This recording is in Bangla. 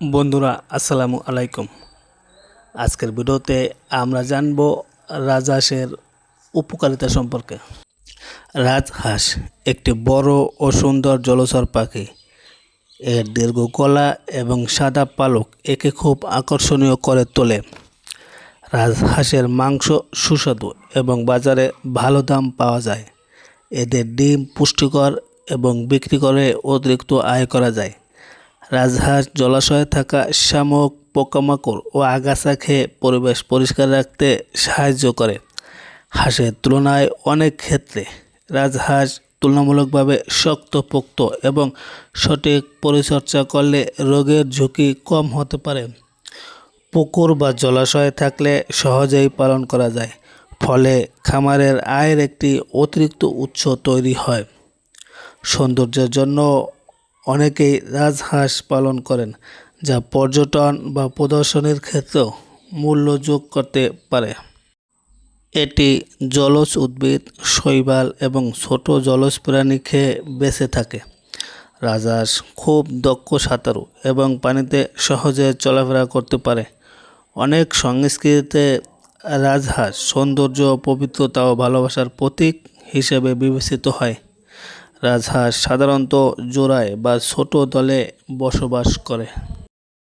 বন্ধুরা আসসালামু আলাইকুম। আজকের ভিডিওতে আমরা জানব রাজহাঁসের উপকারিতা সম্পর্কে। রাজহাঁস একটি বড় ও সুন্দর জলচর পাখি। এর দীর্ঘ গলা এবং সাদা পালক একে খুব আকর্ষণীয় করে তোলে। রাজহাঁসের মাংস সুস্বাদু এবং বাজারে ভালো দাম পাওয়া যায়। এদের ডিম পুষ্টিকর এবং বিক্রি করে অতিরিক্ত আয় করা যায়। রাজহাঁস জলাশয়ে থাকা শামুক, পোকামাকড় ও আগাছা খেয়ে পরিবেশ পরিষ্কার রাখতে সাহায্য করে। হাঁসের তুলনায় অনেক ক্ষেত্রে রাজহাঁস তুলনামূলকভাবে শক্তপোক্ত এবং সঠিক পরিচর্যা করলে রোগের ঝুঁকি কম হতে পারে। পুকুর বা জলাশয় থাকলে সহজেই পালন করা যায়, ফলে খামারের আয়ের একটি অতিরিক্ত উৎস তৈরি হয়। সৌন্দর্যের জন্য অনেকেই রাজহাঁস পালন করেন, যা পর্যটন বা প্রদর্শনীর ক্ষেত্রেও মূল্য যোগ করতে পারে। এটি জলজ উদ্ভিদ, শৈবাল এবং ছোট জলজ প্রাণী খেয়ে বেঁচে থাকে। রাজহাঁস খুব দক্ষ সাঁতারু এবং পানিতে সহজে চলাফেরা করতে পারে। অনেক সংস্কৃতিতে রাজহাঁস সৌন্দর্য, পবিত্রতা ও ভালোবাসার প্রতীক হিসেবে বিবেচিত হয়। রাজহাঁস সাধারণত জোড়ায় বা ছোট দলে বসবাস করে।